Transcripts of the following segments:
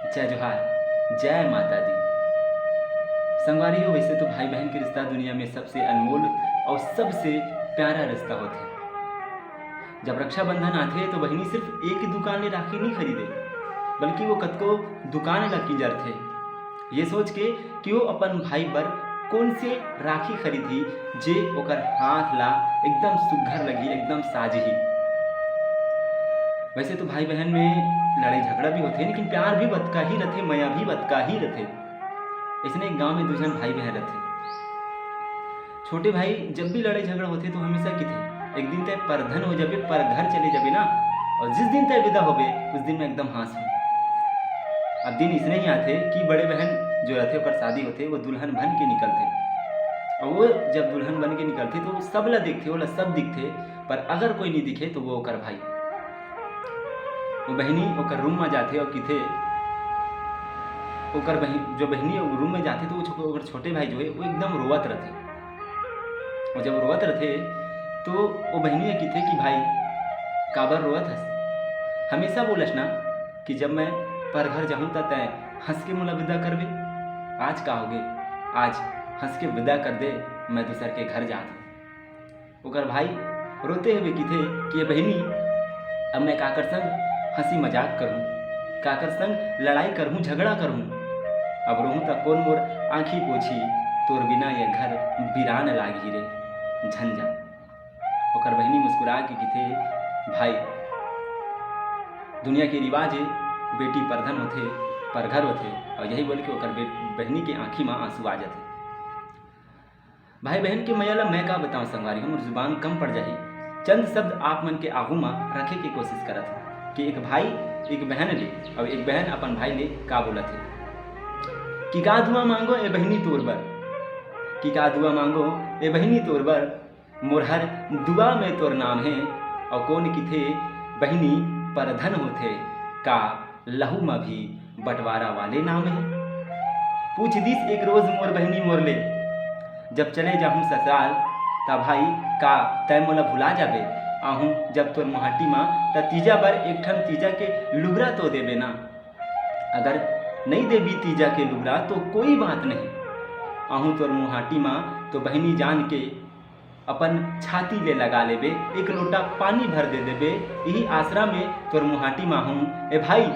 जय जोहार, जय माता दी। संगवारी हो, वैसे तो भाई बहन के रिश्ता दुनिया में सबसे अनमोल और सबसे प्यारा रिश्ता होता है। जब रक्षाबंधन आते तो बहनी सिर्फ एक ही दुकान ले राखी नहीं खरीदे, बल्कि वो कतको दुकान लगी जर थे ये सोच के कि वो अपन भाई पर कौन से राखी खरीदी जे ओकर हाथ ला एकदम सुघर लगी, एकदम साजही। वैसे तो भाई बहन में लड़ाई झगड़ा भी होते, लेकिन प्यार भी बतका ही रहते, माया भी बतका ही रहते। इसने एक गांव में दो जन भाई बहन रहते। छोटे भाई जब भी लड़ाई झगड़ा होते तो हमेशा की थे एक दिन तय परधन हो जाबे, पर घर चले जाबे ना, और जिस दिन तय विदा होबे उस दिन में एकदम हंस हो। अब दिन इसने ही आते कि बड़े बहन जो रहते ओकर शादी होते, वो दुल्हन बन के निकलते। और वो जब दुल्हन बन के निकलते तो सब ला देखते, वो सब दिखते, पर अगर कोई नहीं दिखे तो वो ओकर भाई, वो बहनी ओकर रूम में जाते और किथे ओकर बहन जो बहनी रूम में जाते तो वो ओकर छोटे भाई जो है वो एकदम रोवत रहते। और जब रोवत रहते तो वो बहनी किथे कि भाई काबर रोवत हस, हमेशा बोलस ना कि जब मैं पर घर जाऊँ तो तय हंस के मोला विदा करबे, आज का होगे, आज हंस के विदा कर दे, मैं दूसर के घर जात। ओकर भाई रोते हुए किथे कि ये बहनी अब मैं काकर संग हंसी मजाक करूँ, काकर संग लड़ाई करूँ, झगड़ा करूँ, अब रोहूँ तो कौन मोर आँखी पोछी, तोर बिना ये घर बिरान लागी रे झंझा। ओकर बहनी मुस्कुरा के किथे भाई दुनिया के रिवाज है बेटी परधन होते, परघर होते, और यही बोल के ओकर बहनी के आँखी में आंसू आ जाते। भाई बहन के मैया ला मैं का बताऊँ संगवारी, हमर जुबान कम पड़ जाही। चंद शब्द आप मन के आगू में रखे के कोशिश करत कि एक भाई एक बहन ले, और एक बहन अपन भाई ले का बोलत है कि का दुआ मांगो ए बहनी तोर बर, कि का दुआ मांगो ए बहनी तोर बर, मोर हर दुआ में तोर नाम है, और कौन किथे बहनी परधन होते, का लहू में भी बंटवारा वाले नाम है। पूछ दिस एक रोज मोर बहनी मोर ले, जब चले जाहूँ ससुराल ता भाई का तय मोला भुला जाबे, आहूँ जब तोर मोहाटी माँ ता तीजा बर एक ठन तीजा के लुगरा तो देबे ना, अगर नहीं देबी तीजा के लुगरा तो कोई बात नहीं, आहूँ तोर मोहाटी माँ तो बहनी जान के अपन छाती ले लगा लेबे, एक लोटा पानी भर दे देबे, यही आसरा में तोर मोहाटी माँ हूँ ए भाई,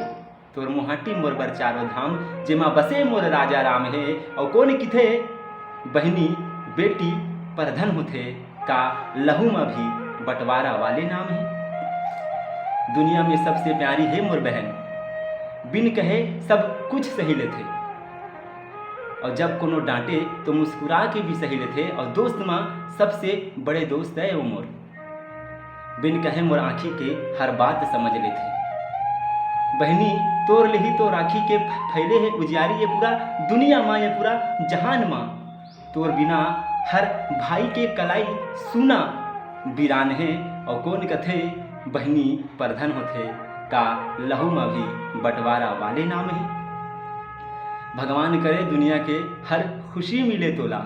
तोर मोहाटी मोर बर चारों धाम, जेमा बसे मोर राजा राम है, और कौन किथे बहनी बेटी परधन होते, का लहू में भी बंटवारा वाले नाम है। दुनिया में सबसे प्यारी है मोर बहन, बिन कहे सब कुछ सही लेते, और जब कोनो डांटे तो मुस्कुरा के भी सही लेते, और दोस्त माँ सबसे बड़े दोस्त है वो मोर, बिन कहे मोर आँखी के हर बात समझ लेते। बहनी तोर ले ही तो राखी के फैले है उजियारी, ये पूरा दुनिया माँ, ये पूरा जहान माँ, तोर बिना हर भाई के कलाई सुना बिरान है, और कौन कथे बहनी परधन होते, का लहू में भी बंटवारा वाले नाम है। भगवान करे दुनिया के हर खुशी मिले तोला,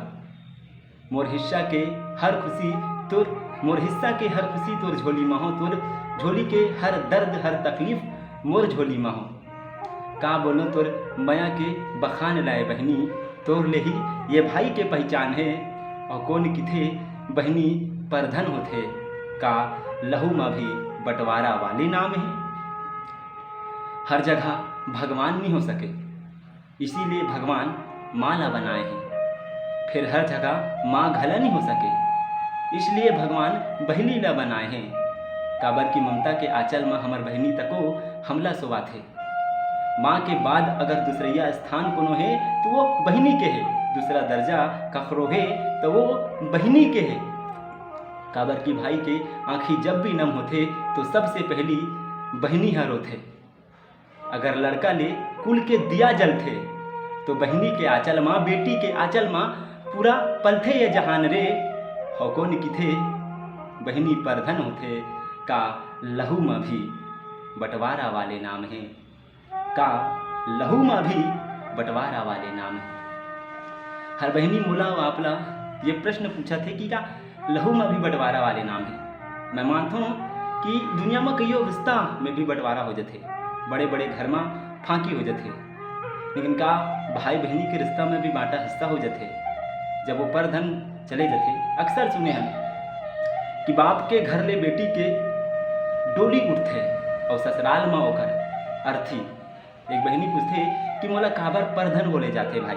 मोर हिस्सा के हर खुशी तोर, मोर हिस्सा के हर खुशी तोर झोली में हो, तोर झोली के हर दर्द हर तकलीफ मोर झोली में हो, का बोलो तोर माया के बखान लाए बहनी, तोर ले ही ये भाई के पहचान है, और कौन किथे बहनी परधन होते, का लहू में भी बंटवारा वाले नाम है। हर जगह भगवान नहीं हो सके, इसीलिए भगवान माँ ला बनाए हैं, फिर हर जगह माँ घला नहीं हो सके, इसलिए भगवान बहनी ला बनाए हैं, काबर की ममता के आंचल में हमर बहनी तको हमला सोवाथे। माँ के बाद अगर दूसरिया स्थान कोनो है तो वो बहनी के है, दूसरा दर्जा कखरो है तो वो बहनी के है, काबर की भाई के आँखी जब भी नम होते तो सबसे पहली बहनी हर होते। अगर लड़का ले कुल के दिया जलते तो बहनी के आंचल माँ, बेटी के आंचल माँ पूरा पलथे ये जहान रे, हो कौन किथे बहनी परधन होते, का लहू में भी बंटवारा वाले नाम है, का लहू में भी बंटवारा वाले नाम है। हर बहनी मोला आपला ये प्रश्न पूछा थे कि का लहू में भी बंटवारा वाले नाम है। मैं मानता हूँ कि दुनिया में कई रिश्ता में भी बंटवारा हो जाते, बड़े बड़े घर में फांकी हो जाते, लेकिन का भाई बहनी के रिश्ता में भी बांटा हिस्सा हो जाते जब वो परधन चले जाते। अक्सर सुने हम कि बाप के घर ले बेटी के डोली उठते और ससुराल में ओकर अर्थी। एक बहनी पूछते कि मोला काबर परधन बोले जाते भाई,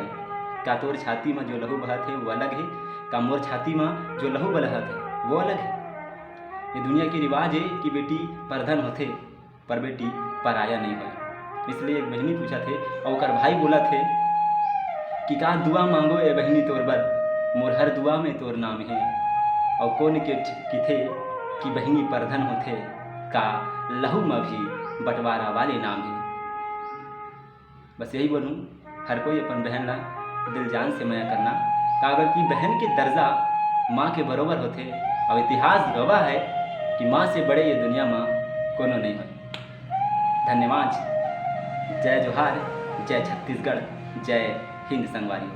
का तोर छाती में जो लहू बहत है वो अलग है, का मोर छाती में जो लहू बहत है वो अलग है। ये दुनिया की रिवाज है कि बेटी परधन होते पर बेटी पराया नहीं हो। इसलिए एक बहनी पूछा थे और ओकर भाई बोला थे कि का दुआ मांगो ए बहनी तोर बर, मोर हर दुआ में तोर नाम है। और कौन के थे कि बहनी परधन होते का लहू में भी बंटवारा वाले नाम है। बस यही बोलूँ, हर कोई अपन बहन ला दिल जान से माया करना, काबर की बहन के दर्जा माँ के बरोबर होते और इतिहास गवाह है कि माँ से बड़े ये दुनिया में कोनो नहीं हो। धन्यवाद। जय जोहार, जय छत्तीसगढ़, जय हिंद संगवारी।